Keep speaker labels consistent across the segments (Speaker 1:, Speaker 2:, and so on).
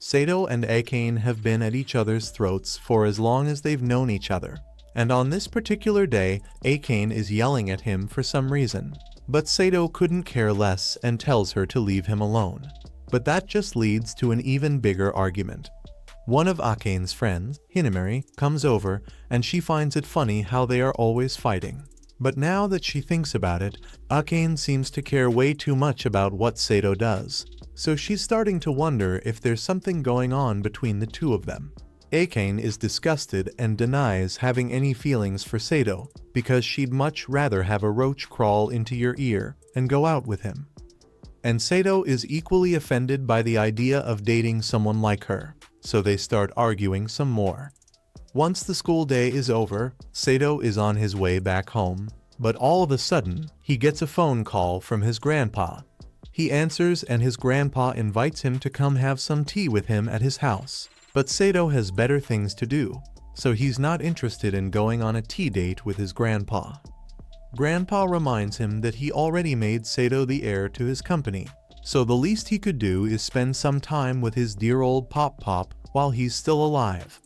Speaker 1: Sato and Akane have been at each other's throats for as long as they've known each other. And on this particular day, Akane is yelling at him for some reason. But Sato couldn't care less and tells her to leave him alone. But that just leads to an even bigger argument. One of Akane's friends, Hinamori, comes over and she finds it funny how they are always fighting. But now that she thinks about it, Akane seems to care way too much about what Sato does. So she's starting to wonder if there's something going on between the two of them. Akane is disgusted and denies having any feelings for Sato because she'd much rather have a roach crawl into your ear and go out with him. And Sato is equally offended by the idea of dating someone like her, so they start arguing some more. Once the school day is over, Sato is on his way back home, but all of a sudden, he gets a phone call from his grandpa. He answers and his grandpa invites him to come have some tea with him at his house. But Sato has better things to do, so he's not interested in going on a tea date with his grandpa. Grandpa reminds him that he already made Sato the heir to his company, so the least he could do is spend some time with his dear old Pop while he's still alive.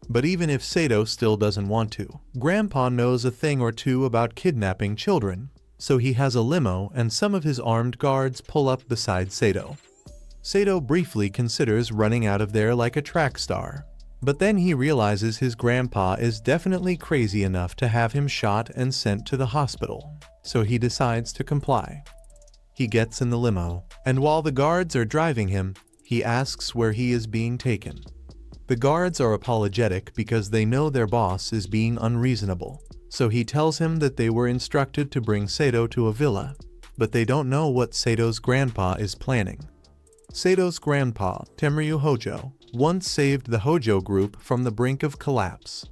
Speaker 1: But even if Sato still doesn't want to, Grandpa knows a thing or two about kidnapping children, so he has a limo and some of his armed guards pull up beside Sato. Sato briefly considers running out of there like a track star, but then he realizes his grandpa is definitely crazy enough to have him shot and sent to the hospital, so he decides to comply. He gets in the limo, and while the guards are driving him, he asks where he is being taken. The guards are apologetic because they know their boss is being unreasonable, so he tells him that they were instructed to bring Sato to a villa, but they don't know what Sato's grandpa is planning. Sato's grandpa, Tenryu Hojo, once saved the Hojo Group from the brink of collapse.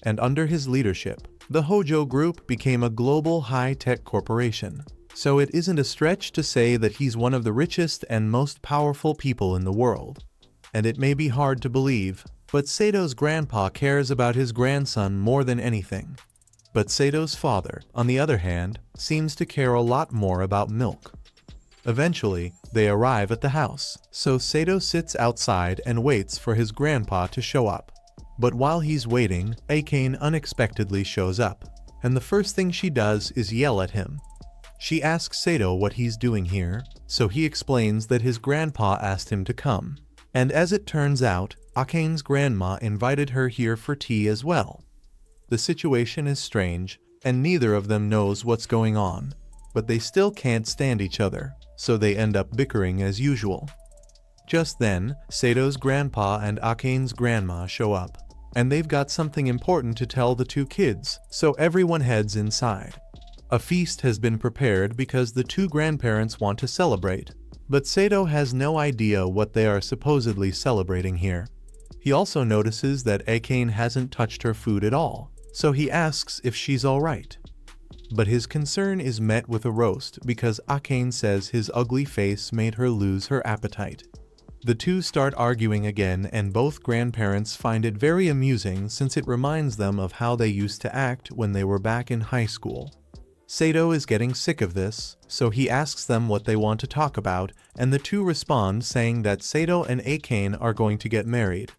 Speaker 1: And under his leadership, the Hojo Group became a global high-tech corporation. So it isn't a stretch to say that he's one of the richest and most powerful people in the world. And it may be hard to believe, but Sato's grandpa cares about his grandson more than anything. But Sato's father, on the other hand, seems to care a lot more about milk. Eventually, they arrive at the house, so Sato sits outside and waits for his grandpa to show up. But while he's waiting, Akane unexpectedly shows up, and the first thing she does is yell at him. She asks Sato what he's doing here, so he explains that his grandpa asked him to come. And as it turns out, Akane's grandma invited her here for tea as well. The situation is strange, and neither of them knows what's going on, but they still can't stand each other, so they end up bickering as usual. Just then, Sato's grandpa and Akane's grandma show up, and they've got something important to tell the two kids, so everyone heads inside. A feast has been prepared because the two grandparents want to celebrate, but Sato has no idea what they are supposedly celebrating here. He also notices that Akane hasn't touched her food at all, so he asks if she's alright. But his concern is met with a roast because Akane says his ugly face made her lose her appetite. The two start arguing again, and both grandparents find it very amusing since it reminds them of how they used to act when they were back in high school. Sato is getting sick of this, so he asks them what they want to talk about, and the two respond saying that Sato and Akane are going to get married.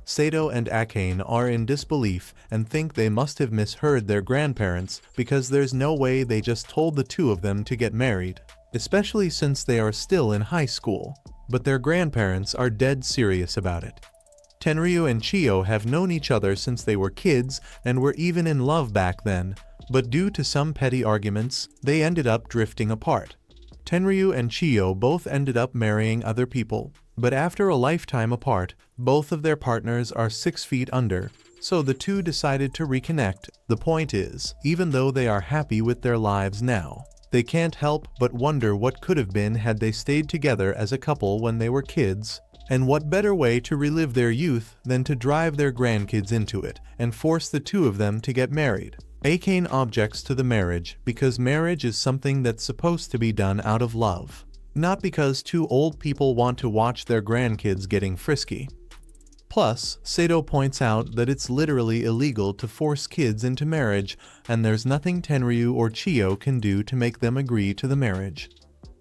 Speaker 1: Sato and Akane are in disbelief and think they must have misheard their grandparents because there's no way they just told the two of them to get married, especially since they are still in high school. But their grandparents are dead serious about it. Tenryu and Chiyo have known each other since they were kids and were even in love back then, but due to some petty arguments, they ended up drifting apart. Tenryu and Chiyo both ended up marrying other people, but after a lifetime apart, both of their partners are 6 feet under, so the two decided to reconnect. The point is, even though they are happy with their lives now, they can't help but wonder what could have been had they stayed together as a couple when they were kids, and what better way to relive their youth than to drive their grandkids into it and force the two of them to get married. Akane objects to the marriage because marriage is something that's supposed to be done out of love, not because two old people want to watch their grandkids getting frisky. Plus, Sato points out that it's literally illegal to force kids into marriage, and there's nothing Tenryu or Chiyo can do to make them agree to the marriage.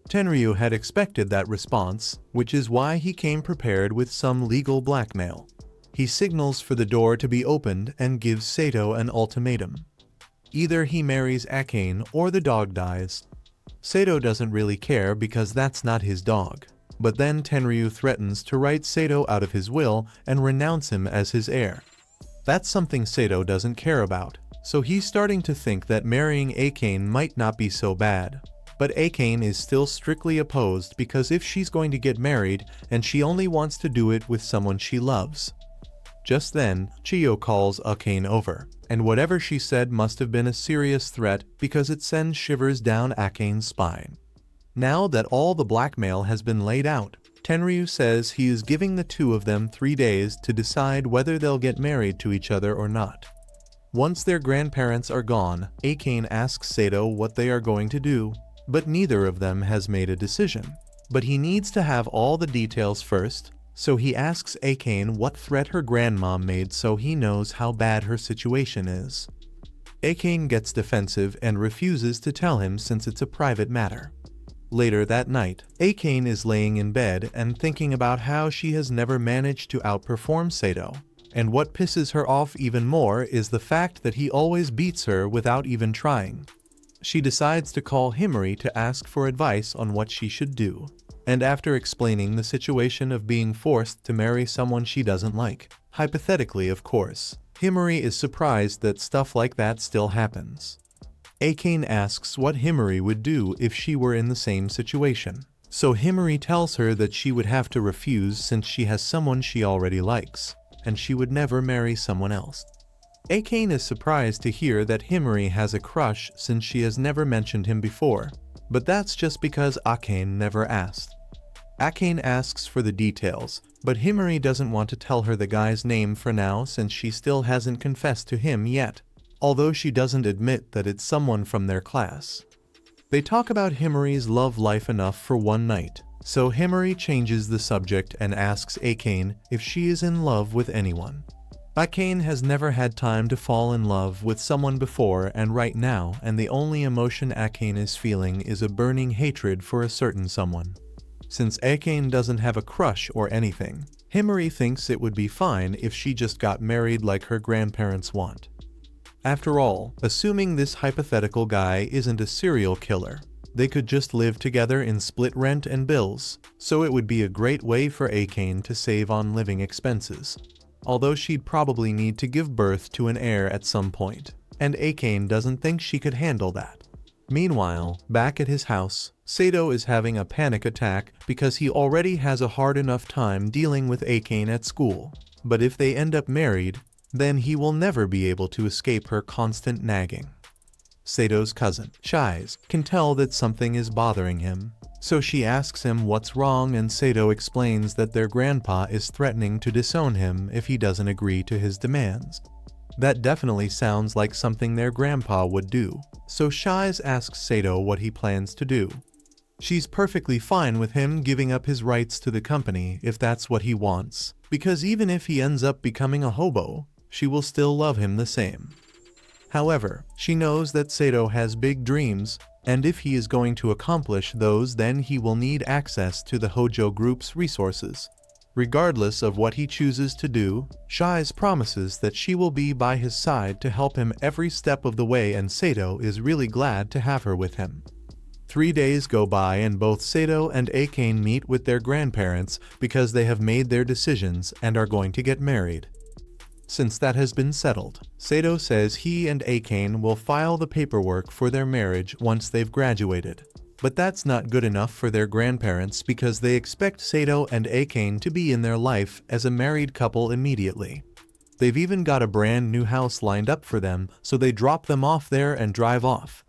Speaker 1: Tenryu had expected that response, which is why he came prepared with some legal blackmail. He signals for the door to be opened and gives Sato an ultimatum. Either he marries Akane or the dog dies. Sato doesn't really care because that's not his dog. But then Tenryu threatens to write Sato out of his will and renounce him as his heir. That's something Sato doesn't care about, so he's starting to think that marrying Akane might not be so bad. But Akane is still strictly opposed because if she's going to get married, and she only wants to do it with someone she loves. Just then, Chiyo calls Akane over, and whatever she said must have been a serious threat because it sends shivers down Akane's spine. Now that all the blackmail has been laid out, Tenryu says he is giving the two of them 3 days to decide whether they'll get married to each other or not. Once their grandparents are gone, Akane asks Sato what they are going to do, but neither of them has made a decision. But he needs to have all the details first, so he asks Akane what threat her grandma made so he knows how bad her situation is. Akane gets defensive and refuses to tell him since it's a private matter. Later that night, Akane is laying in bed and thinking about how she has never managed to outperform Sato. And what pisses her off even more is the fact that he always beats her without even trying. She decides to call Himari to ask for advice on what she should do. And after explaining the situation of being forced to marry someone she doesn't like, hypothetically of course, Himari is surprised that stuff like that still happens. Akane asks what Himari would do if she were in the same situation. So Himari tells her that she would have to refuse since she has someone she already likes, and she would never marry someone else. Akane is surprised to hear that Himari has a crush since she has never mentioned him before, but that's just because Akane never asked. Akane asks for the details, but Himari doesn't want to tell her the guy's name for now since she still hasn't confessed to him yet, although she doesn't admit that it's someone from their class. They talk about Himari's love life enough for one night, so Himari changes the subject and asks Akane if she is in love with anyone. Akane has never had time to fall in love with someone before and right now, and the only emotion Akane is feeling is a burning hatred for a certain someone. Since Akane doesn't have a crush or anything, Himari thinks it would be fine if she just got married like her grandparents want. After all, assuming this hypothetical guy isn't a serial killer, they could just live together in split rent and bills, so it would be a great way for Akane to save on living expenses. Although she'd probably need to give birth to an heir at some point, and Akane doesn't think she could handle that. Meanwhile, back at his house, Sato is having a panic attack because he already has a hard enough time dealing with Akane at school. But if they end up married, then he will never be able to escape her constant nagging. Sato's cousin, Shize, can tell that something is bothering him, so she asks him what's wrong and Sato explains that their grandpa is threatening to disown him if he doesn't agree to his demands. That definitely sounds like something their grandpa would do, so Shize asks Sato what he plans to do. She's perfectly fine with him giving up his rights to the company if that's what he wants, because even if he ends up becoming a hobo, she will still love him the same. However, she knows that Sato has big dreams, and if he is going to accomplish those, then he will need access to the Hojo Group's resources. Regardless of what he chooses to do, Shize promises that she will be by his side to help him every step of the way, and Sato is really glad to have her with him. 3 days go by and both Sato and Akane meet with their grandparents because they have made their decisions and are going to get married. Since that has been settled, Sato says he and Akane will file the paperwork for their marriage once they've graduated. But that's not good enough for their grandparents because they expect Sato and Akane to be in their life as a married couple immediately. They've even got a brand new house lined up for them, so they drop them off there and drive off.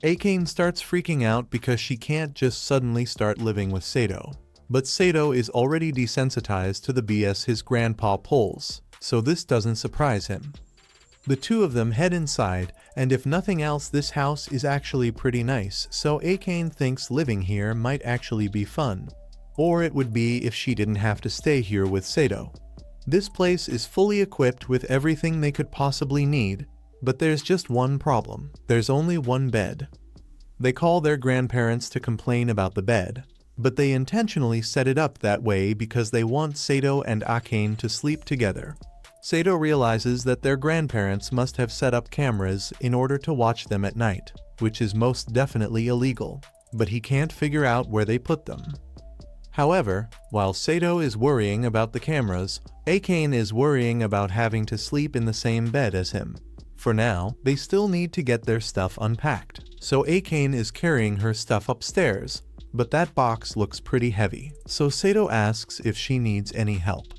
Speaker 1: Akane starts freaking out because she can't just suddenly start living with Sato. But Sato is already desensitized to the BS his grandpa pulls, so this doesn't surprise him. The two of them head inside, and if nothing else, this house is actually pretty nice, so Akane thinks living here might actually be fun. Or it would be if she didn't have to stay here with Sato. This place is fully equipped with everything they could possibly need, but there's just one problem. There's only one bed. They call their grandparents to complain about the bed, but they intentionally set it up that way because they want Sato and Akane to sleep together. Sato realizes that their grandparents must have set up cameras in order to watch them at night, which is most definitely illegal, but he can't figure out where they put them. However, while Sato is worrying about the cameras, Akane is worrying about having to sleep in the same bed as him. For now, they still need to get their stuff unpacked, so Akane is carrying her stuff upstairs, but that box looks pretty heavy, so Sato asks if she needs any help.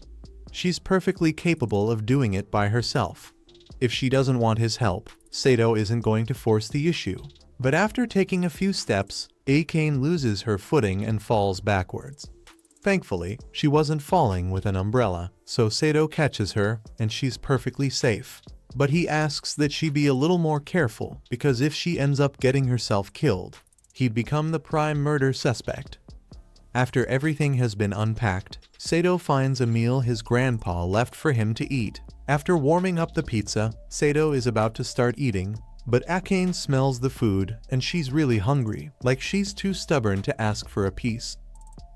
Speaker 1: She's perfectly capable of doing it by herself. If she doesn't want his help, Sato isn't going to force the issue. But after taking a few steps, Akane loses her footing and falls backwards. Thankfully, she wasn't falling with an umbrella, so Sato catches her and she's perfectly safe. But he asks that she be a little more careful because if she ends up getting herself killed, he'd become the prime murder suspect. After everything has been unpacked, Sato finds a meal his grandpa left for him to eat. After warming up the pizza, Sato is about to start eating, but Akane smells the food and she's really hungry, like she's too stubborn to ask for a piece.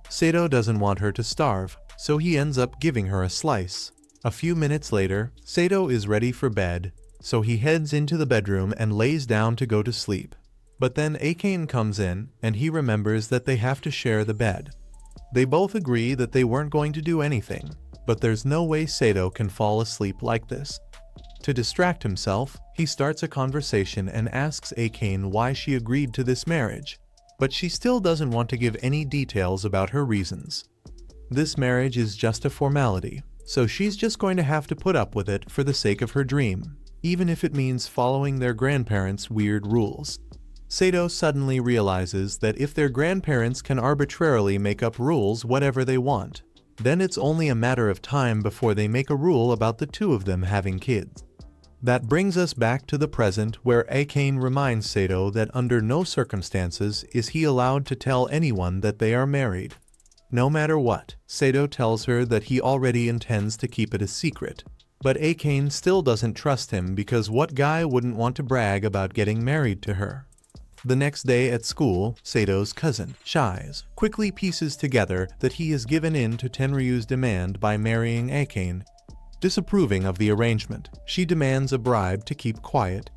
Speaker 1: Sato doesn't want her to starve, so he ends up giving her a slice. A few minutes later, Sato is ready for bed, so he heads into the bedroom and lays down to go to sleep. But then Akane comes in, and he remembers that they have to share the bed. They both agree that they weren't going to do anything, but there's no way Sato can fall asleep like this. To distract himself, he starts a conversation and asks Akane why she agreed to this marriage, but she still doesn't want to give any details about her reasons. This marriage is just a formality, so she's just going to have to put up with it for the sake of her dream, even if it means following their grandparents' weird rules. Sato suddenly realizes that if their grandparents can arbitrarily make up rules whatever they want, then it's only a matter of time before they make a rule about the two of them having kids. That brings us back to the present, where Akane reminds Sato that under no circumstances is he allowed to tell anyone that they are married. No matter what, Sato tells her that he already intends to keep it a secret, but Akane still doesn't trust him because what guy wouldn't want to brag about getting married to her? The next day at school, Sato's cousin, Shize, quickly pieces together that he has given in to Tenryu's demand by marrying Akane. Disapproving of the arrangement, she demands a bribe to keep quiet.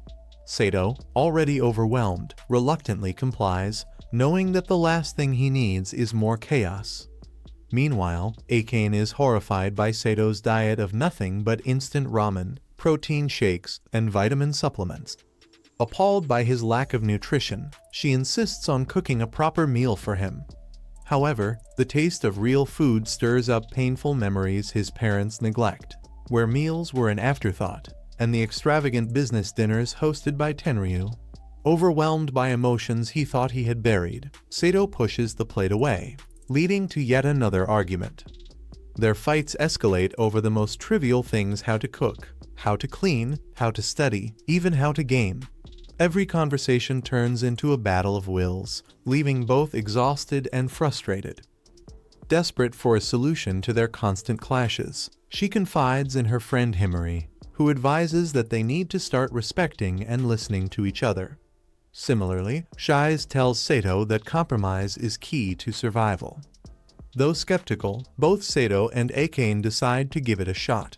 Speaker 1: Sato, already overwhelmed, reluctantly complies, knowing that the last thing he needs is more chaos. Meanwhile, Akane is horrified by Sato's diet of nothing but instant ramen, protein shakes, and vitamin supplements. Appalled by his lack of nutrition, she insists on cooking a proper meal for him. However, the taste of real food stirs up painful memories his parents neglect, where meals were an afterthought, and the extravagant business dinners hosted by Tenryu. Overwhelmed by emotions he thought he had buried, Sato pushes the plate away, leading to yet another argument. Their fights escalate over the most trivial things: how to cook, how to clean, how to study, even how to game. Every conversation turns into a battle of wills, leaving both exhausted and frustrated. Desperate for a solution to their constant clashes, she confides in her friend Himari, who advises that they need to start respecting and listening to each other. Similarly, Shize tells Sato that compromise is key to survival. Though skeptical, both Sato and Akane decide to give it a shot.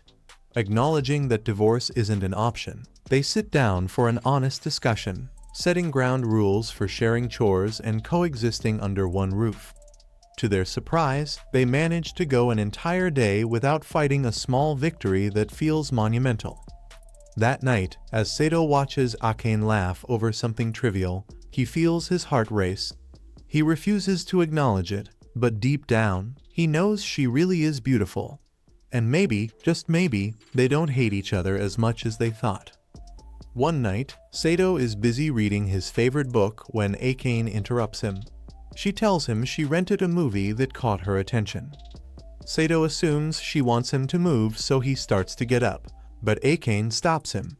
Speaker 1: Acknowledging that divorce isn't an option, they sit down for an honest discussion, setting ground rules for sharing chores and coexisting under one roof. To their surprise, they manage to go an entire day without fighting, a small victory that feels monumental. That night, as Sato watches Akane laugh over something trivial, he feels his heart race. He refuses to acknowledge it, but deep down, he knows she really is beautiful. And maybe, just maybe, they don't hate each other as much as they thought. One night, Sato is busy reading his favorite book when Akane interrupts him. She tells him she rented a movie that caught her attention. Sato assumes she wants him to move, so he starts to get up, but Akane stops him.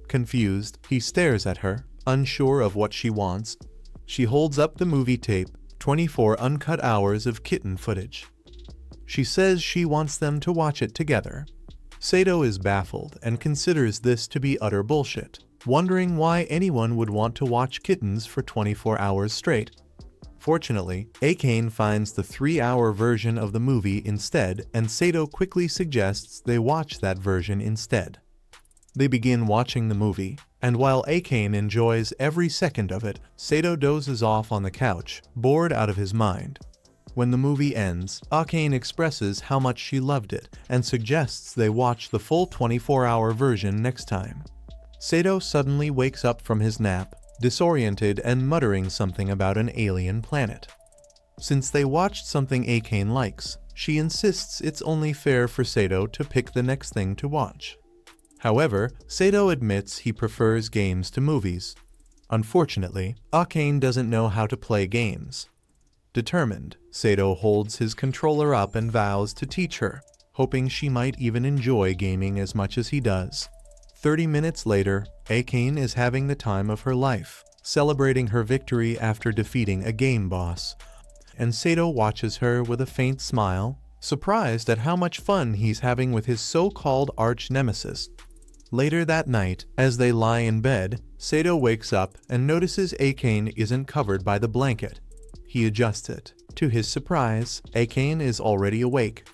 Speaker 1: Confused, he stares at her, unsure of what she wants. She holds up the movie tape, 24 uncut hours of kitten footage. She says she wants them to watch it together. Sato is baffled and considers this to be utter bullshit, wondering why anyone would want to watch kittens for 24 hours straight. Fortunately, Akane finds the 3-hour version of the movie instead, and Sato quickly suggests they watch that version instead. They begin watching the movie, and while Akane enjoys every second of it, Sato dozes off on the couch, bored out of his mind. When the movie ends, Akane expresses how much she loved it and suggests they watch the full 24-hour version next time. Sato suddenly wakes up from his nap, disoriented and muttering something about an alien planet. Since they watched something Akane likes, she insists it's only fair for Sato to pick the next thing to watch. However, Sato admits he prefers games to movies. Unfortunately, Akane doesn't know how to play games. Determined, Sato holds his controller up and vows to teach her, hoping she might even enjoy gaming as much as he does. 30 minutes later, Akane is having the time of her life, celebrating her victory after defeating a game boss. And Sato watches her with a faint smile, surprised at how much fun he's having with his so-called arch-nemesis. Later that night, as they lie in bed, Sato wakes up and notices Akane isn't covered by the blanket. He adjusts it. To his surprise, Akane is already awake.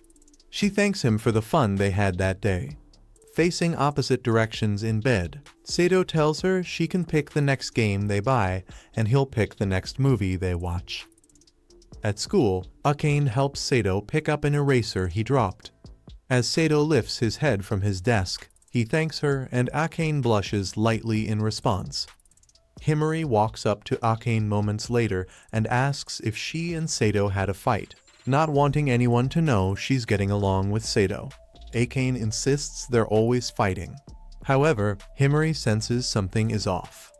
Speaker 1: She thanks him for the fun they had that day. Facing opposite directions in bed, Sato tells her she can pick the next game they buy, and he'll pick the next movie they watch. At school, Akane helps Sato pick up an eraser he dropped. As Sato lifts his head from his desk, he thanks her and Akane blushes lightly in response. Himari walks up to Akane moments later and asks if she and Sato had a fight, not wanting anyone to know she's getting along with Sato. Akane insists they're always fighting. However, Himari senses something is off.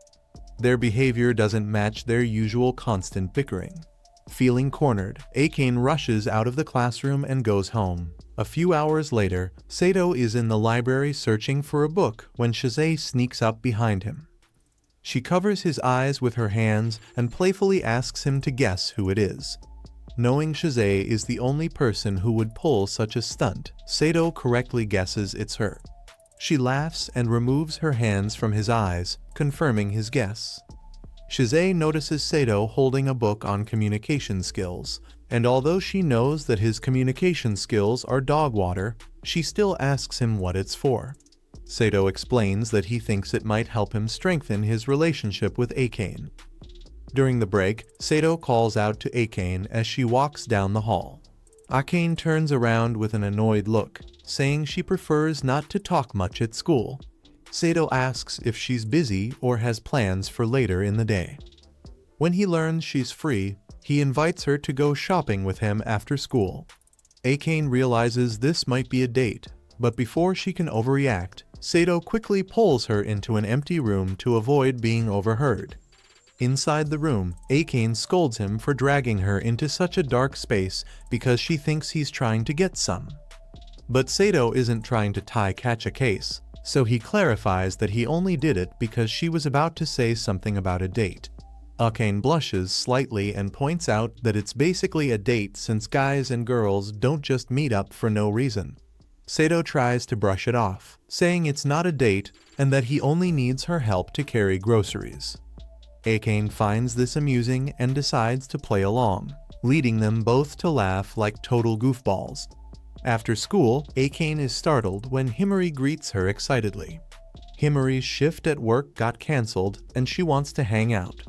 Speaker 1: Their behavior doesn't match their usual constant bickering. Feeling cornered, Akane rushes out of the classroom and goes home. A few hours later, Sato is in the library searching for a book when Chizé sneaks up behind him. She covers his eyes with her hands and playfully asks him to guess who it is. Knowing Chizé is the only person who would pull such a stunt, Sato correctly guesses it's her. She laughs and removes her hands from his eyes, confirming his guess. Chizé notices Sato holding a book on communication skills, and although she knows that his communication skills are dog water, she still asks him what it's for. Sato explains that he thinks it might help him strengthen his relationship with Akane. During the break, Sato calls out to Akane as she walks down the hall. Akane turns around with an annoyed look, saying she prefers not to talk much at school. Sato asks if she's busy or has plans for later in the day. When he learns she's free, he invites her to go shopping with him after school. Akane realizes this might be a date, but before she can overreact, Sato quickly pulls her into an empty room to avoid being overheard. Inside the room, Akane scolds him for dragging her into such a dark space because she thinks he's trying to get some. But Sato isn't trying to catch a case, so he clarifies that he only did it because she was about to say something about a date. Akane blushes slightly and points out that it's basically a date since guys and girls don't just meet up for no reason. Sato tries to brush it off, saying it's not a date and that he only needs her help to carry groceries. Akane finds this amusing and decides to play along, leading them both to laugh like total goofballs. After school, Akane is startled when Himari greets her excitedly. Himari's shift at work got cancelled and she wants to hang out.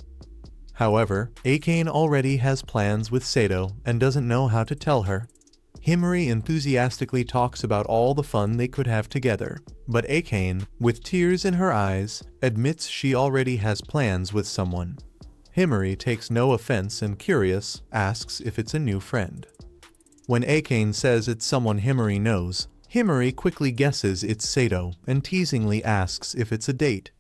Speaker 1: However, Akane already has plans with Sato and doesn't know how to tell her. Himari enthusiastically talks about all the fun they could have together, but Akane, with tears in her eyes, admits she already has plans with someone. Himari takes no offense and, curious, asks if it's a new friend. When Akane says it's someone Himari knows, Himari quickly guesses it's Sato and teasingly asks if it's a date.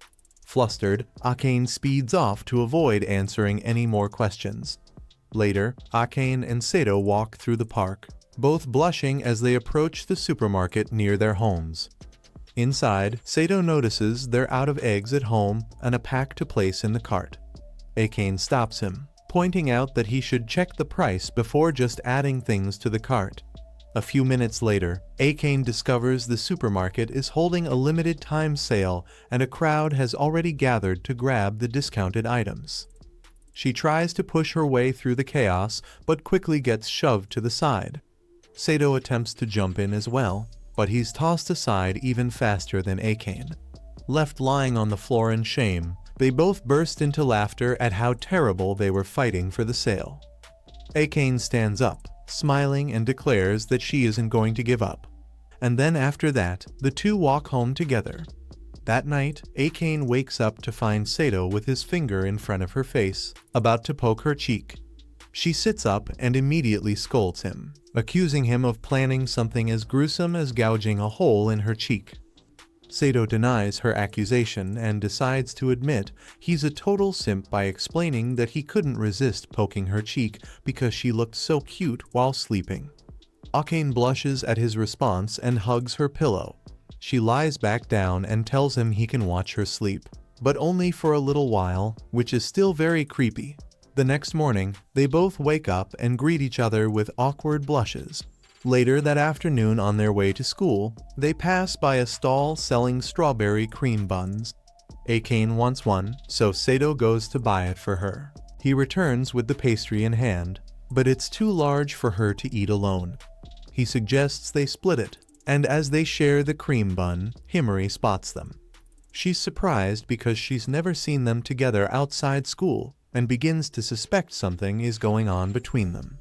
Speaker 1: Flustered, Akane speeds off to avoid answering any more questions. Later, Akane and Sato walk through the park, both blushing as they approach the supermarket near their homes. Inside, Sato notices they're out of eggs at home and a pack to place in the cart. Akane stops him, pointing out that he should check the price before just adding things to the cart. A few minutes later, Akane discovers the supermarket is holding a limited time sale and a crowd has already gathered to grab the discounted items. She tries to push her way through the chaos, but quickly gets shoved to the side. Sato attempts to jump in as well, but he's tossed aside even faster than Akane. Left lying on the floor in shame, they both burst into laughter at how terrible they were fighting for the sale. Akane stands up, smiling, and declares that she isn't going to give up. And then after that, the two walk home together. That night, Akane wakes up to find Sato with his finger in front of her face, about to poke her cheek. She sits up and immediately scolds him, accusing him of planning something as gruesome as gouging a hole in her cheek. Sato denies her accusation and decides to admit he's a total simp by explaining that he couldn't resist poking her cheek because she looked so cute while sleeping. Akane blushes at his response and hugs her pillow. She lies back down and tells him he can watch her sleep, but only for a little while, which is still very creepy. The next morning, they both wake up and greet each other with awkward blushes. Later that afternoon, on their way to school, they pass by a stall selling strawberry cream buns. Akane wants one, so Sato goes to buy it for her. He returns with the pastry in hand, but it's too large for her to eat alone. He suggests they split it, and as they share the cream bun, Himari spots them. She's surprised because she's never seen them together outside school, and begins to suspect something is going on between them.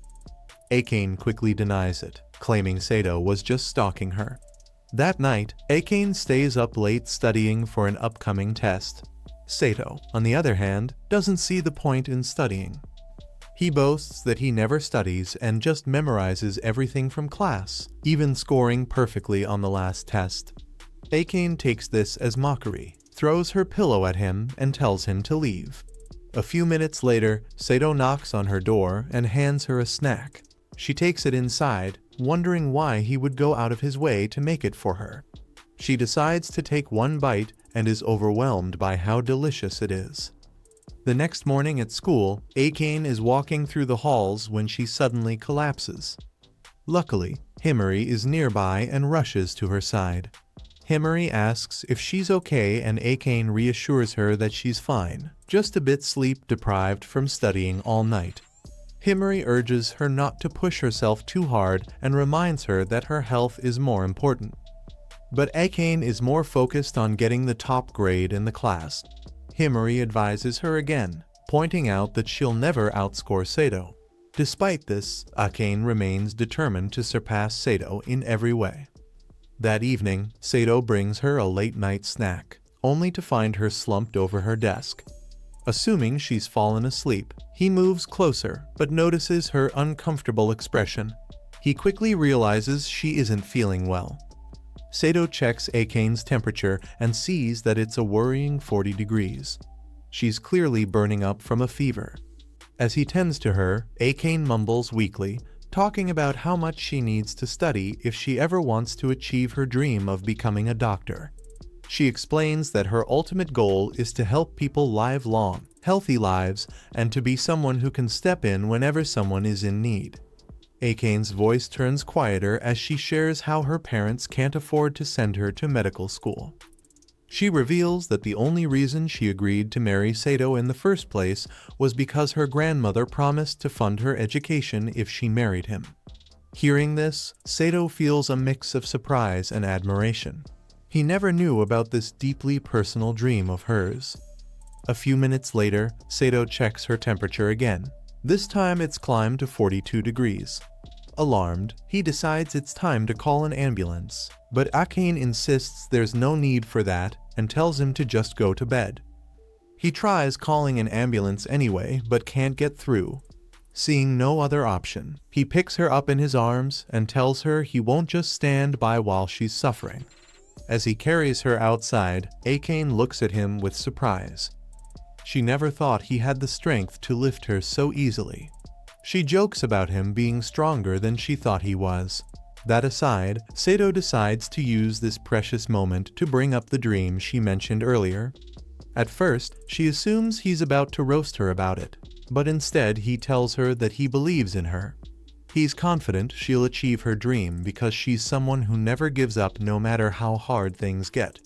Speaker 1: Akane quickly denies it, claiming Sato was just stalking her. That night, Akane stays up late studying for an upcoming test. Sato, on the other hand, doesn't see the point in studying. He boasts that he never studies and just memorizes everything from class, even scoring perfectly on the last test. Akane takes this as mockery, throws her pillow at him, and tells him to leave. A few minutes later, Sato knocks on her door and hands her a snack. She takes it inside, wondering why he would go out of his way to make it for her. She decides to take one bite and is overwhelmed by how delicious it is. The next morning at school, Akane is walking through the halls when she suddenly collapses. Luckily, Himari is nearby and rushes to her side. Himari asks if she's okay and Akane reassures her that she's fine, just a bit sleep-deprived from studying all night. Himari urges her not to push herself too hard and reminds her that her health is more important. But Akane is more focused on getting the top grade in the class. Himari advises her again, pointing out that she'll never outscore Sato. Despite this, Akane remains determined to surpass Sato in every way. That evening, Sato brings her a late-night snack, only to find her slumped over her desk. Assuming she's fallen asleep, he moves closer, but notices her uncomfortable expression. He quickly realizes she isn't feeling well. Sato checks Akane's temperature and sees that it's a worrying 40 degrees. She's clearly burning up from a fever. As he tends to her, Akane mumbles weakly, talking about how much she needs to study if she ever wants to achieve her dream of becoming a doctor. She explains that her ultimate goal is to help people live long, healthy lives and to be someone who can step in whenever someone is in need. Akane's voice turns quieter as she shares how her parents can't afford to send her to medical school. She reveals that the only reason she agreed to marry Sato in the first place was because her grandmother promised to fund her education if she married him. Hearing this, Sato feels a mix of surprise and admiration. He never knew about this deeply personal dream of hers. A few minutes later, Sato checks her temperature again. This time it's climbed to 42 degrees. Alarmed, he decides it's time to call an ambulance, but Akane insists there's no need for that and tells him to just go to bed. He tries calling an ambulance anyway, but can't get through. Seeing no other option, he picks her up in his arms and tells her he won't just stand by while she's suffering. As he carries her outside, Akane looks at him with surprise. She never thought he had the strength to lift her so easily. She jokes about him being stronger than she thought he was. That aside, Sato decides to use this precious moment to bring up the dream she mentioned earlier. At first, she assumes he's about to roast her about it, but instead he tells her that he believes in her. He's confident she'll achieve her dream because she's someone who never gives up no matter how hard things get.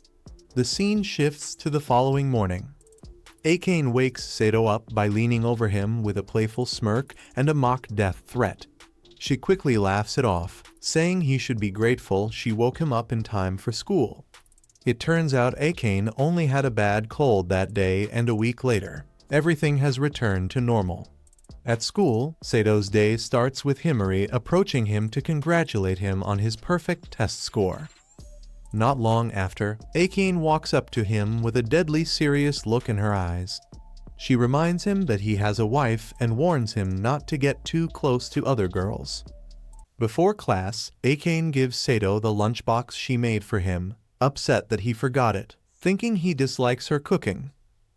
Speaker 1: The scene shifts to the following morning. Akane wakes Sato up by leaning over him with a playful smirk and a mock death threat. She quickly laughs it off, saying he should be grateful she woke him up in time for school. It turns out Akane only had a bad cold that day, and a week later, everything has returned to normal. At school, Sato's day starts with Himari approaching him to congratulate him on his perfect test score. Not long after, Akane walks up to him with a deadly serious look in her eyes. She reminds him that he has a wife and warns him not to get too close to other girls. Before class, Akane gives Sato the lunchbox she made for him, upset that he forgot it, thinking he dislikes her cooking.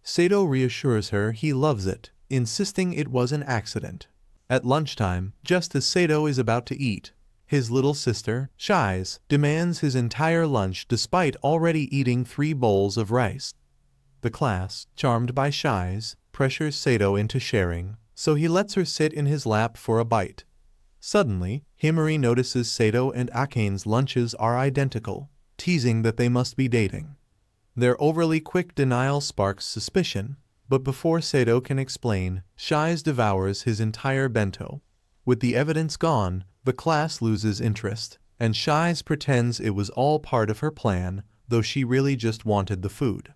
Speaker 1: Sato reassures her he loves it, insisting it was an accident. At lunchtime, just as Sato is about to eat, his little sister, Shize, demands his entire lunch despite already eating 3 bowls of rice. The class, charmed by Shize, pressures Sato into sharing, so he lets her sit in his lap for a bite. Suddenly, Himari notices Sato and Akane's lunches are identical, teasing that they must be dating. Their overly quick denial sparks suspicion, but before Sato can explain, Shize devours his entire bento. With the evidence gone, the class loses interest, and Shize pretends it was all part of her plan, though she really just wanted the food.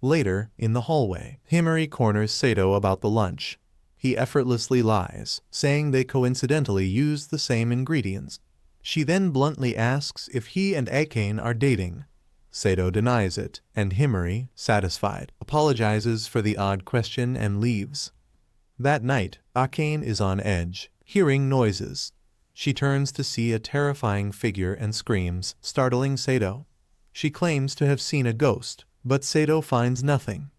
Speaker 1: Later, in the hallway, Himari corners Sato about the lunch. He effortlessly lies, saying they coincidentally used the same ingredients. She then bluntly asks if he and Akane are dating. Sato denies it, and Himari, satisfied, apologizes for the odd question and leaves. That night, Akane is on edge, hearing noises. She turns to see a terrifying figure and screams, startling Sato. She claims to have seen a ghost, but Sato finds nothing.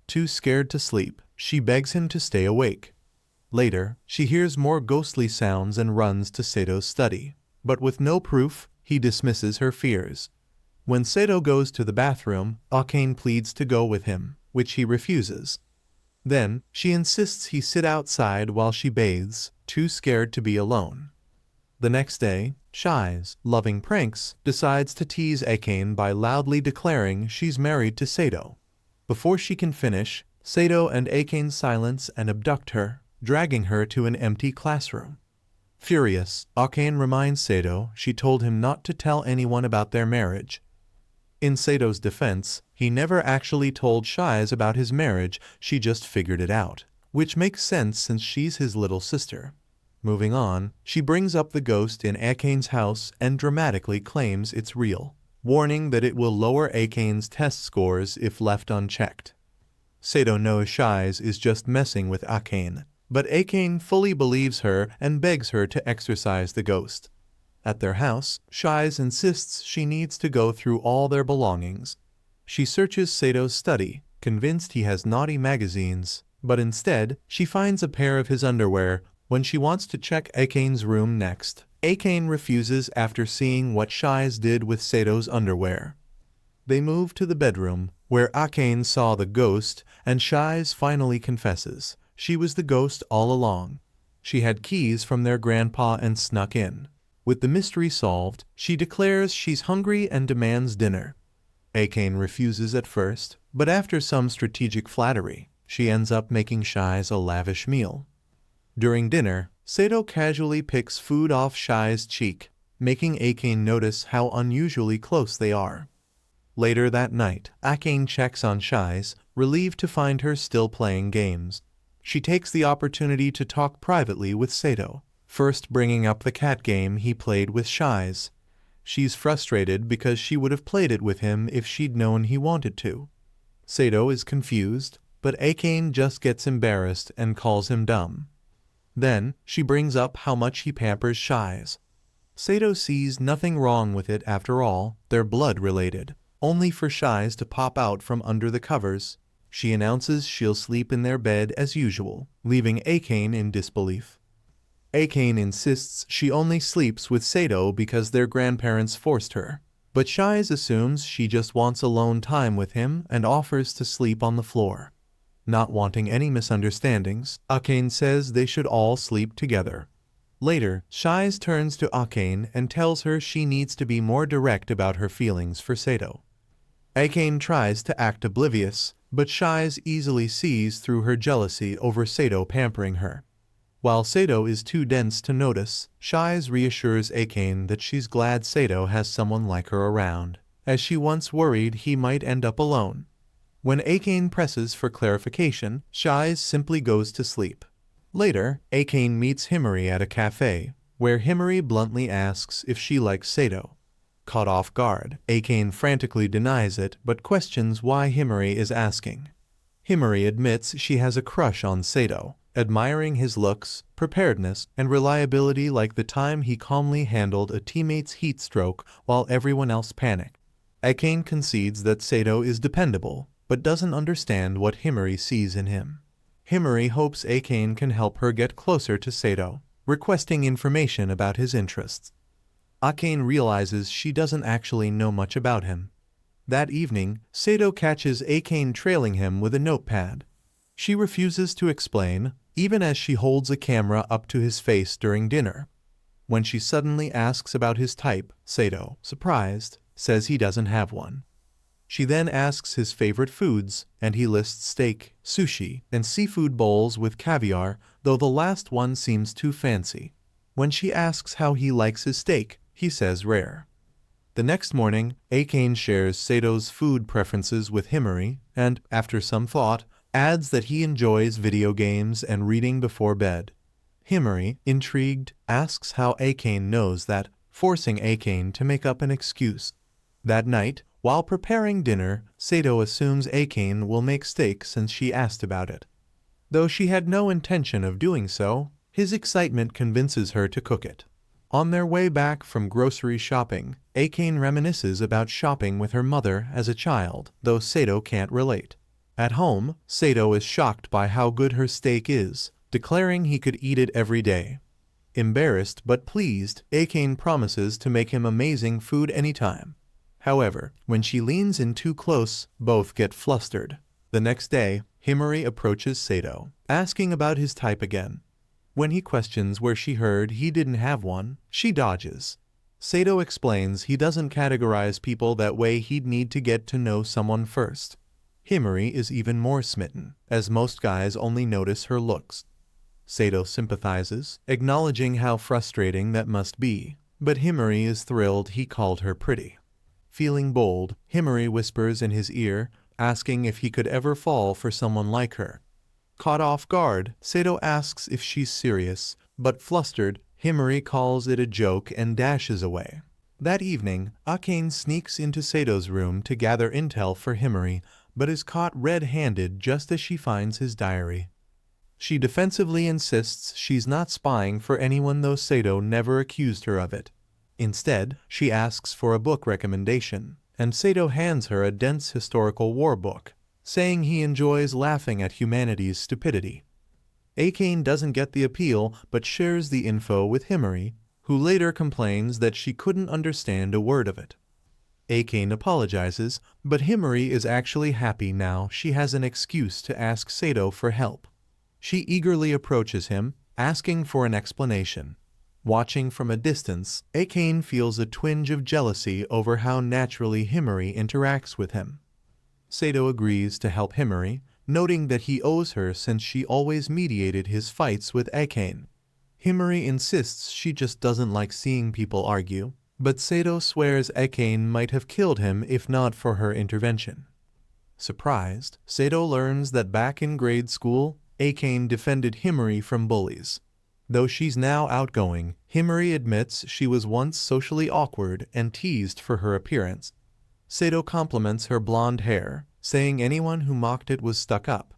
Speaker 1: Too scared to sleep, she begs him to stay awake. Later, she hears more ghostly sounds and runs to Sato's study, but with no proof, he dismisses her fears. When Sato goes to the bathroom, Akane pleads to go with him, which he refuses. Then, she insists he sit outside while she bathes, too scared to be alone. The next day, Shize, loving pranks, decides to tease Akane by loudly declaring she's married to Sato. Before she can finish, Sato and Akane silence and abduct her, dragging her to an empty classroom. Furious, Akane reminds Sato she told him not to tell anyone about their marriage. In Sato's defense, he never actually told Shize about his marriage, she just figured it out, which makes sense since she's his little sister. Moving on, she brings up the ghost in Akane's house and dramatically claims it's real, warning that it will lower Akane's test scores if left unchecked. Sato knows Shize is just messing with Akane, but Akane fully believes her and begs her to exorcise the ghost. At their house, Shize insists she needs to go through all their belongings. She searches Sato's study, convinced he has naughty magazines, but instead, she finds a pair of his underwear. When she wants to check Akane's room next, Akane refuses after seeing what Shize did with Sato's underwear. They move to the bedroom, where Akane saw the ghost, and Shize finally confesses she was the ghost all along. She had keys from their grandpa and snuck in. With the mystery solved, she declares she's hungry and demands dinner. Akane refuses at first, but after some strategic flattery, she ends up making Shize a lavish meal. During dinner, Sato casually picks food off Shize's cheek, making Akane notice how unusually close they are. Later that night, Akane checks on Shize, relieved to find her still playing games. She takes the opportunity to talk privately with Sato, first bringing up the cat game he played with Shize. She's frustrated because she would have played it with him if she'd known he wanted to. Sato is confused, but Akane just gets embarrassed and calls him dumb. Then, she brings up how much he pampers Shize. Sato sees nothing wrong with it after all, they're blood-related, only for Shize to pop out from under the covers. She announces she'll sleep in their bed as usual, leaving Akane in disbelief. Akane insists she only sleeps with Sato because their grandparents forced her, but Shize assumes she just wants alone time with him and offers to sleep on the floor. Not wanting any misunderstandings, Akane says they should all sleep together. Later, Shize turns to Akane and tells her she needs to be more direct about her feelings for Sato. Akane tries to act oblivious, but Shize easily sees through her jealousy over Sato pampering her. While Sato is too dense to notice, Shize reassures Akane that she's glad Sato has someone like her around, as she once worried he might end up alone. When Akane presses for clarification, Shize simply goes to sleep. Later, Akane meets Himari at a cafe, where Himari bluntly asks if she likes Sato. Caught off guard, Akane frantically denies it but questions why Himari is asking. Himari admits she has a crush on Sato, admiring his looks, preparedness, and reliability like the time he calmly handled a teammate's heat stroke while everyone else panicked. Akane concedes that Sato is dependable, but doesn't understand what Himari sees in him. Himari hopes Akane can help her get closer to Sato, requesting information about his interests. Akane realizes she doesn't actually know much about him. That evening, Sato catches Akane trailing him with a notepad. She refuses to explain, even as she holds a camera up to his face during dinner. When she suddenly asks about his type, Sato, surprised, says he doesn't have one. She then asks his favorite foods, and he lists steak, sushi, and seafood bowls with caviar, though the last one seems too fancy. When she asks how he likes his steak, he says rare. The next morning, Akane shares Sato's food preferences with Himari, and, after some thought, adds that he enjoys video games and reading before bed. Himari, intrigued, asks how Akane knows that, forcing Akane to make up an excuse. That night, while preparing dinner, Sato assumes Akane will make steak since she asked about it. Though she had no intention of doing so, his excitement convinces her to cook it. On their way back from grocery shopping, Akane reminisces about shopping with her mother as a child, though Sato can't relate. At home, Sato is shocked by how good her steak is, declaring he could eat it every day. Embarrassed but pleased, Akane promises to make him amazing food anytime. However, when she leans in too close, both get flustered. The next day, Himari approaches Sato, asking about his type again. When he questions where she heard he didn't have one, she dodges. Sato explains he doesn't categorize people that way, he'd need to get to know someone first. Himari is even more smitten, as most guys only notice her looks. Sato sympathizes, acknowledging how frustrating that must be, but Himari is thrilled he called her pretty. Feeling bold, Himari whispers in his ear, asking if he could ever fall for someone like her. Caught off guard, Sato asks if she's serious, but flustered, Himari calls it a joke and dashes away. That evening, Akane sneaks into Sato's room to gather intel for Himari, but is caught red-handed just as she finds his diary. She defensively insists she's not spying for anyone, though Sato never accused her of it. Instead, she asks for a book recommendation, and Sato hands her a dense historical war book, saying he enjoys laughing at humanity's stupidity. Akane doesn't get the appeal but shares the info with Himari, who later complains that she couldn't understand a word of it. Akane apologizes, but Himari is actually happy now she has an excuse to ask Sato for help. She eagerly approaches him, asking for an explanation. Watching from a distance, Akane feels a twinge of jealousy over how naturally Himari interacts with him. Sato agrees to help Himari, noting that he owes her since she always mediated his fights with Akane. Himari insists she just doesn't like seeing people argue, but Sato swears Akane might have killed him if not for her intervention. Surprised, Sato learns that back in grade school, Akane defended Himari from bullies. Though she's now outgoing, Himari admits she was once socially awkward and teased for her appearance. Sato compliments her blonde hair, saying anyone who mocked it was stuck up.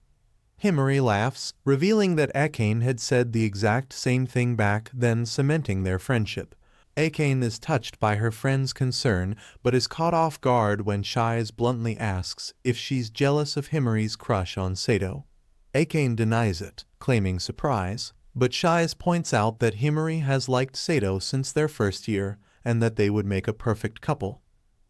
Speaker 1: Himari laughs, revealing that Akane had said the exact same thing back then, cementing their friendship. Akane is touched by her friend's concern, but is caught off guard when Shize bluntly asks if she's jealous of Himari's crush on Sato. Akane denies it, claiming surprise, but Shize points out that Himari has liked Sato since their first year, and that they would make a perfect couple.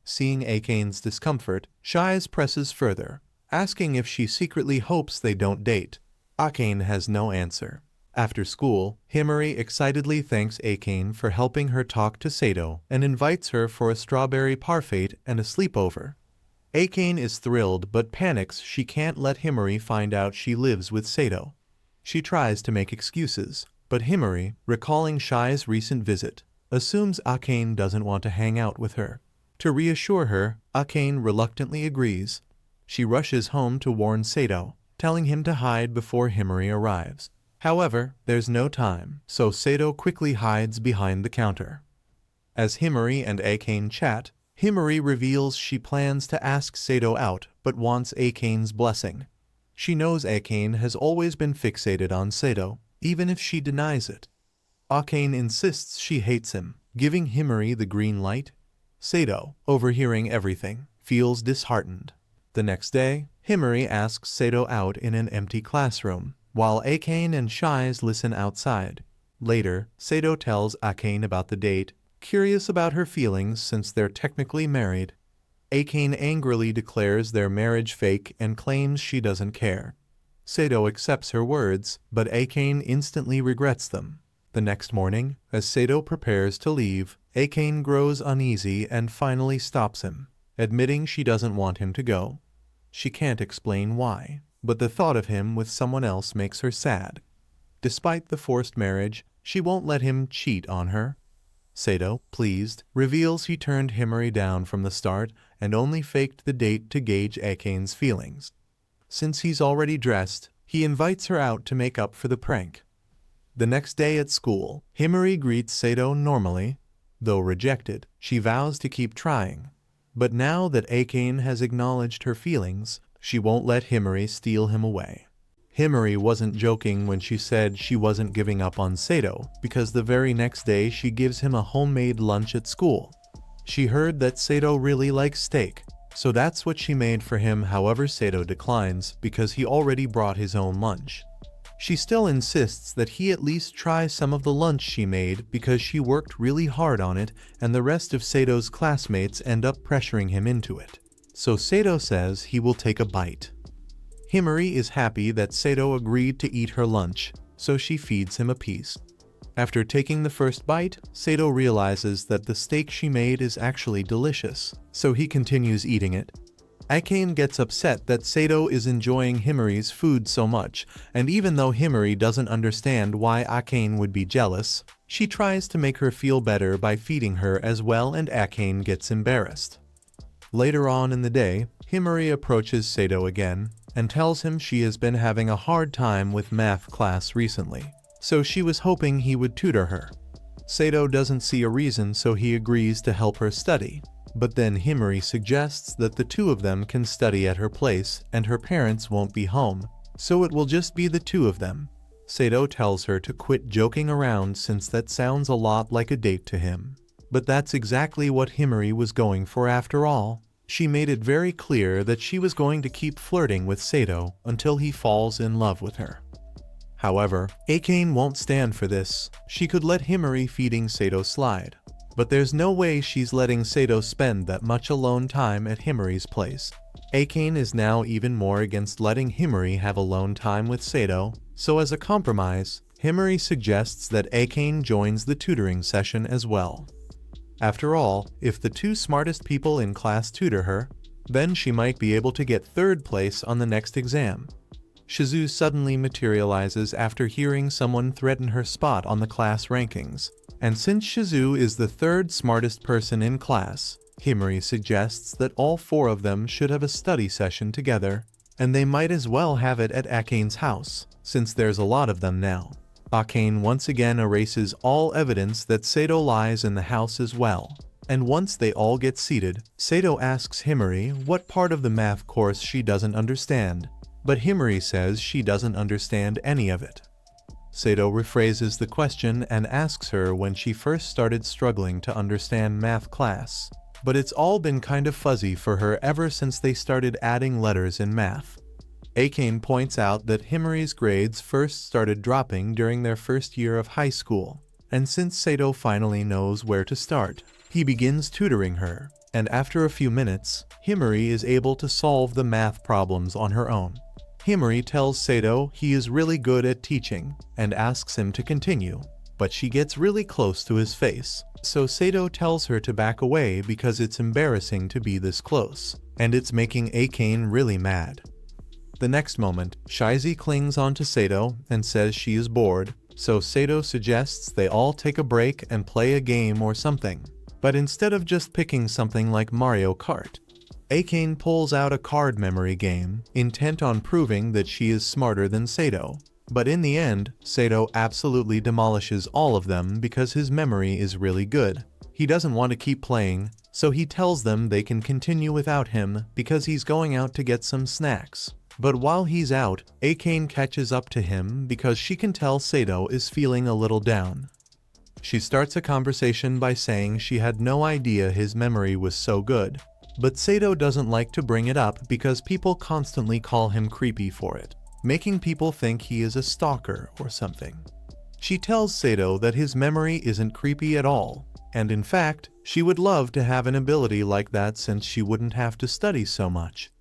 Speaker 1: Seeing Akane's discomfort, Shize presses further, asking if she secretly hopes they don't date. Akane has no answer. After school, Himari excitedly thanks Akane for helping her talk to Sato and invites her for a strawberry parfait and a sleepover. Akane is thrilled but panics she can't let Himari find out she lives with Sato. She tries to make excuses, but Himari, recalling Shai's recent visit, assumes Akane doesn't want to hang out with her. To reassure her, Akane reluctantly agrees. She rushes home to warn Sato, telling him to hide before Himari arrives. However, there's no time, so Sato quickly hides behind the counter. As Himari and Akane chat, Himari reveals she plans to ask Sato out but wants Akane's blessing. She knows Akane has always been fixated on Sato, even if she denies it. Akane insists she hates him, giving Himari the green light. Sato, overhearing everything, feels disheartened. The next day, Himari asks Sato out in an empty classroom, while Akane and Shais listen outside. Later, Sato tells Akane about the date, curious about her feelings since they're technically married. Akane angrily declares their marriage fake and claims she doesn't care. Sato accepts her words, but Akane instantly regrets them. The next morning, as Sato prepares to leave, Akane grows uneasy and finally stops him, admitting she doesn't want him to go. She can't explain why, but the thought of him with someone else makes her sad. Despite the forced marriage, she won't let him cheat on her. Sato, pleased, reveals he turned Himari down from the start and only faked the date to gauge Akane's feelings. Since he's already dressed, he invites her out to make up for the prank. The next day at school, Himari greets Sato normally. Though rejected, she vows to keep trying. But now that Akane has acknowledged her feelings, she won't let Himari steal him away. Himari wasn't joking when she said she wasn't giving up on Sato, because the very next day she gives him a homemade lunch at school. She heard that Sato really likes steak, so that's what she made for him. However, Sato declines because he already brought his own lunch. She still insists that he at least try some of the lunch she made because she worked really hard on it and the rest of Sato's classmates end up pressuring him into it. So Sato says he will take a bite. Himari is happy that Sato agreed to eat her lunch, so she feeds him a piece. After taking the first bite, Sato realizes that the steak she made is actually delicious, so he continues eating it. Akane gets upset that Sato is enjoying Himari's food so much, and even though Himari doesn't understand why Akane would be jealous, she tries to make her feel better by feeding her as well, and Akane gets embarrassed. Later on in the day, Himari approaches Sato again and tells him she has been having a hard time with math class recently, so she was hoping he would tutor her. Sato doesn't see a reason, so he agrees to help her study. But then Himari suggests that the two of them can study at her place and her parents won't be home, so it will just be the two of them. Sato tells her to quit joking around since that sounds a lot like a date to him. But that's exactly what Himari was going for after all. She made it very clear that she was going to keep flirting with Sato until he falls in love with her. However, Akane won't stand for this. She could let Himari feeding Sato slide. But there's no way she's letting Sato spend that much alone time at Himari's place. Akane is now even more against letting Himari have alone time with Sato, so as a compromise, Himari suggests that Akane joins the tutoring session as well. After all, if the two smartest people in class tutor her, then she might be able to get third place on the next exam. Shizu suddenly materializes after hearing someone threaten her spot on the class rankings. And since Shizu is the third smartest person in class, Himari suggests that all four of them should have a study session together, and they might as well have it at Akane's house, since there's a lot of them now. Akane once again erases all evidence that Sato lies in the house as well, and once they all get seated, Sato asks Himari what part of the math course she doesn't understand, but Himari says she doesn't understand any of it. Sato rephrases the question and asks her when she first started struggling to understand math class, but it's all been kind of fuzzy for her ever since they started adding letters in math. Akane points out that Himari's grades first started dropping during their first year of high school, and since Sato finally knows where to start, he begins tutoring her, and after a few minutes, Himari is able to solve the math problems on her own. Himari tells Sato he is really good at teaching and asks him to continue, but she gets really close to his face. So Sato tells her to back away because it's embarrassing to be this close, and it's making Akane really mad. The next moment, Shizy clings onto Sato and says she is bored, so Sato suggests they all take a break and play a game or something. But instead of just picking something like Mario Kart, Akane pulls out a card memory game, intent on proving that she is smarter than Sato. But in the end, Sato absolutely demolishes all of them because his memory is really good. He doesn't want to keep playing, so he tells them they can continue without him because he's going out to get some snacks. But while he's out, Akane catches up to him because she can tell Sato is feeling a little down. She starts a conversation by saying she had no idea his memory was so good. But Sato doesn't like to bring it up because people constantly call him creepy for it, making people think he is a stalker or something. She tells Sato that his memory isn't creepy at all, and in fact, she would love to have an ability like that since she wouldn't have to study so much.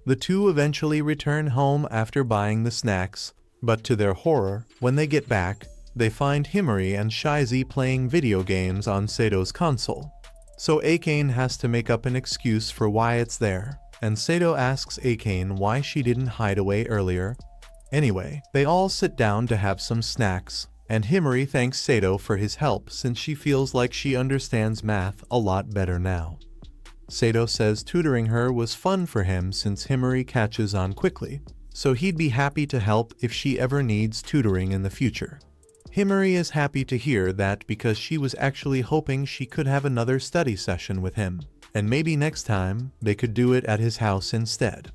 Speaker 1: The two eventually return home after buying the snacks, but to their horror, when they get back, they find Himari and Shizy playing video games on Sato's console. So Akane has to make up an excuse for why it's there, and Sato asks Akane why she didn't hide away earlier. Anyway, they all sit down to have some snacks, and Himari thanks Sato for his help since she feels like she understands math a lot better now. Sato says tutoring her was fun for him since Himari catches on quickly, so he'd be happy to help if she ever needs tutoring in the future. Himari is happy to hear that because she was actually hoping she could have another study session with him, and maybe next time they could do it at his house instead.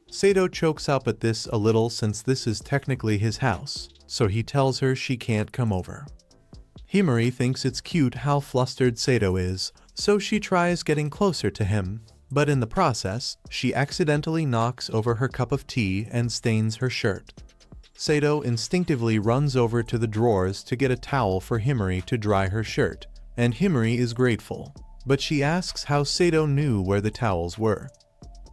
Speaker 1: Sato chokes up at this a little since this is technically his house, so he tells her she can't come over. Himari thinks it's cute how flustered Sato is, so she tries getting closer to him, but in the process, she accidentally knocks over her cup of tea and stains her shirt. Sato instinctively runs over to the drawers to get a towel for Himari to dry her shirt, and Himari is grateful, but she asks how Sato knew where the towels were.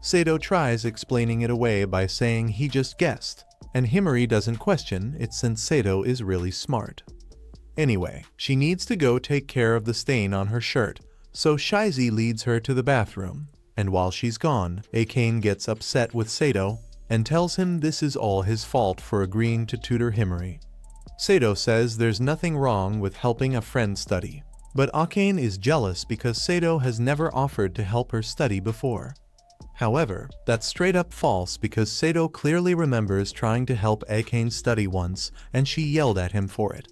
Speaker 1: Sato tries explaining it away by saying he just guessed, and Himari doesn't question it since Sato is really smart. Anyway, she needs to go take care of the stain on her shirt, so Shizy leads her to the bathroom, and while she's gone, Akane gets upset with Sato and tells him this is all his fault for agreeing to tutor Himari. Sato says there's nothing wrong with helping a friend study, but Akane is jealous because Sato has never offered to help her study before. However, that's straight up false because Sato clearly remembers trying to help Akane study once and she yelled at him for it.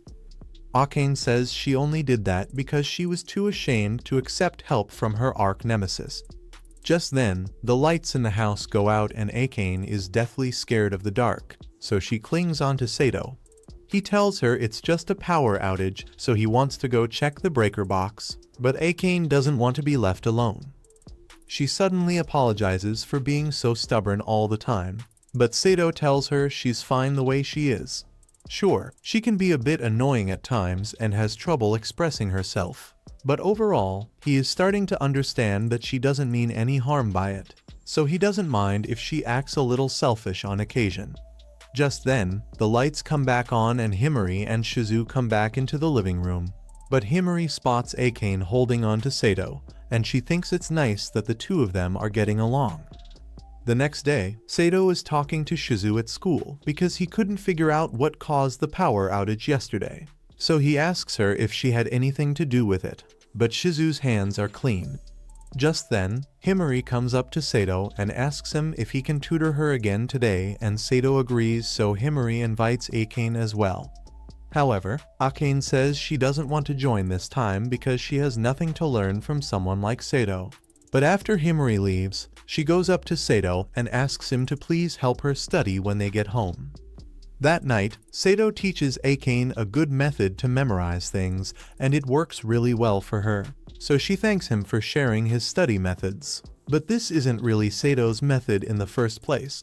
Speaker 1: Akane says she only did that because she was too ashamed to accept help from her arch nemesis. Just then, the lights in the house go out and Akane is deathly scared of the dark, so she clings onto Sato. He tells her it's just a power outage, so he wants to go check the breaker box, but Akane doesn't want to be left alone. She suddenly apologizes for being so stubborn all the time, but Sato tells her she's fine the way she is. Sure, she can be a bit annoying at times and has trouble expressing herself, but overall, he is starting to understand that she doesn't mean any harm by it, so he doesn't mind if she acts a little selfish on occasion. Just then, the lights come back on and Himari and Shizu come back into the living room, but Himari spots Akane holding on to Sato, and she thinks it's nice that the two of them are getting along. The next day, Sato is talking to Shizu at school because he couldn't figure out what caused the power outage yesterday. So he asks her if she had anything to do with it, but Shizu's hands are clean. Just then, Himari comes up to Sato and asks him if he can tutor her again today, and Sato agrees, so Himari invites Akane as well. However, Akane says she doesn't want to join this time because she has nothing to learn from someone like Sato. But after Himari leaves, she goes up to Sato and asks him to please help her study when they get home. That night, Sato teaches Akane a good method to memorize things, and it works really well for her, so she thanks him for sharing his study methods. But this isn't really Sato's method in the first place.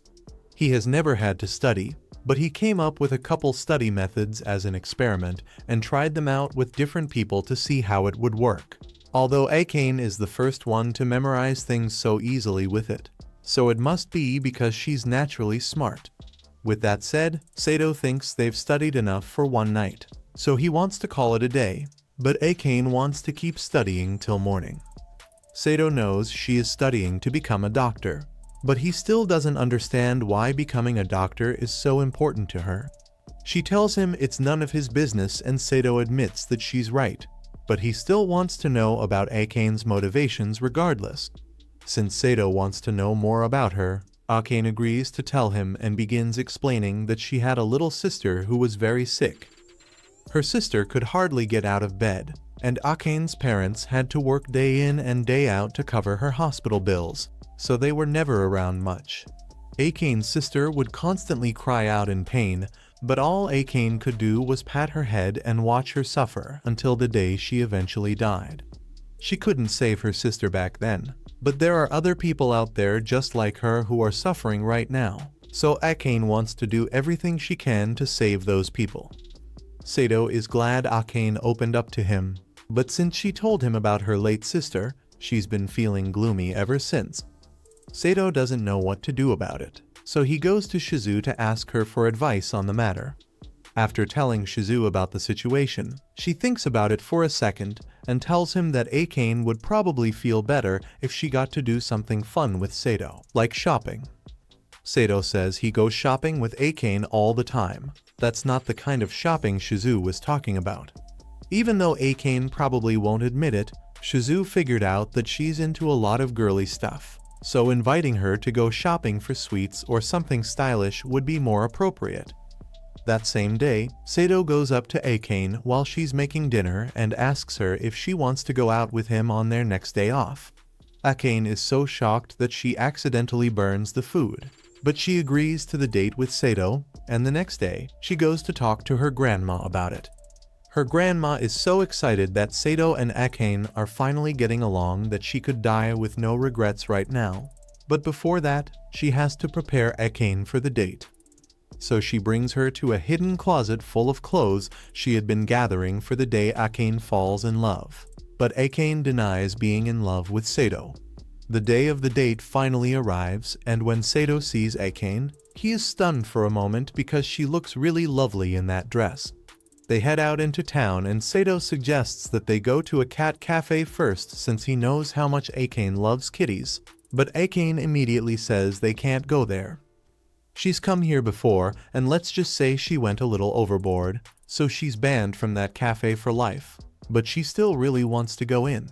Speaker 1: He has never had to study, but he came up with a couple study methods as an experiment and tried them out with different people to see how it would work. Although Akane is the first one to memorize things so easily with it, so it must be because she's naturally smart. With that said, Sato thinks they've studied enough for one night, so he wants to call it a day, but Akane wants to keep studying till morning. Sato knows she is studying to become a doctor, but he still doesn't understand why becoming a doctor is so important to her. She tells him it's none of his business and Sato admits that she's right, but he still wants to know about Akane's motivations regardless. Since Sato wants to know more about her, Akane agrees to tell him and begins explaining that she had a little sister who was very sick. Her sister could hardly get out of bed, and Akane's parents had to work day in and day out to cover her hospital bills, so they were never around much. Akane's sister would constantly cry out in pain, but all Akane could do was pat her head and watch her suffer until the day she eventually died. She couldn't save her sister back then, but there are other people out there just like her who are suffering right now, so Akane wants to do everything she can to save those people. Sato is glad Akane opened up to him, but since she told him about her late sister, she's been feeling gloomy ever since. Sato doesn't know what to do about it, so he goes to Shizu to ask her for advice on the matter. After telling Shizu about the situation, she thinks about it for a second and tells him that Akane would probably feel better if she got to do something fun with Sato, like shopping. Sato says he goes shopping with Akane all the time. That's not the kind of shopping Shizu was talking about. Even though Akane probably won't admit it, Shizu figured out that she's into a lot of girly stuff, so inviting her to go shopping for sweets or something stylish would be more appropriate. That same day, Sato goes up to Akane while she's making dinner and asks her if she wants to go out with him on their next day off. Akane is so shocked that she accidentally burns the food, but she agrees to the date with Sato, and the next day, she goes to talk to her grandma about it. Her grandma is so excited that Sato and Akane are finally getting along that she could die with no regrets right now, but before that, she has to prepare Akane for the date. So she brings her to a hidden closet full of clothes she had been gathering for the day Akane falls in love. But Akane denies being in love with Sato. The day of the date finally arrives, and when Sato sees Akane, he is stunned for a moment because she looks really lovely in that dress. They head out into town and Sato suggests that they go to a cat cafe first since he knows how much Akane loves kitties, but Akane immediately says they can't go there. She's come here before, and let's just say she went a little overboard, so she's banned from that cafe for life, but she still really wants to go in.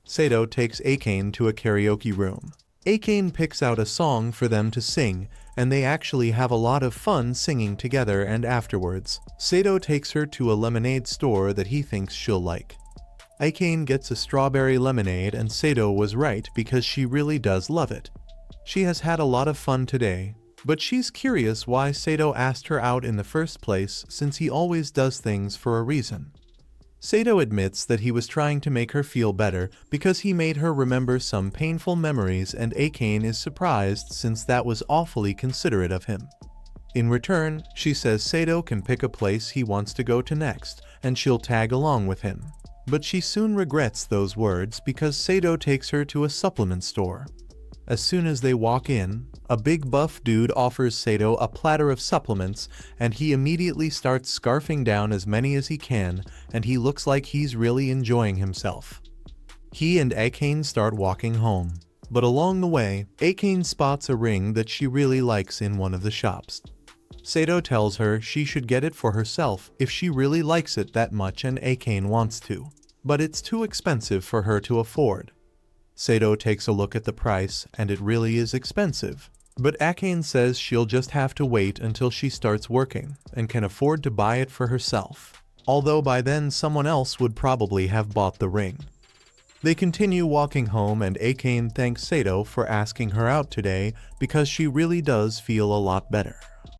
Speaker 1: Sato takes Akane to a karaoke room. Akane picks out a song for them to sing, and they actually have a lot of fun singing together, and afterwards, Sato takes her to a lemonade store that he thinks she'll like. Akane gets a strawberry lemonade and Sato was right because she really does love it. She has had a lot of fun today, but she's curious why Sato asked her out in the first place since he always does things for a reason. Sato admits that he was trying to make her feel better because he made her remember some painful memories, and Akane is surprised since that was awfully considerate of him. In return, she says Sato can pick a place he wants to go to next, and she'll tag along with him. But she soon regrets those words because Sato takes her to a supplement store. As soon as they walk in, a big buff dude offers Sato a platter of supplements, and he immediately starts scarfing down as many as he can, and he looks like he's really enjoying himself. He and Akane start walking home, but along the way, Akane spots a ring that she really likes in one of the shops. Sato tells her she should get it for herself if she really likes it that much, and Akane wants to, but it's too expensive for her to afford. Sato takes a look at the price, and it really is expensive. But Akane says she'll just have to wait until she starts working, and can afford to buy it for herself. Although by then someone else would probably have bought the ring. They continue walking home, and Akane thanks Sato for asking her out today because she really does feel a lot better.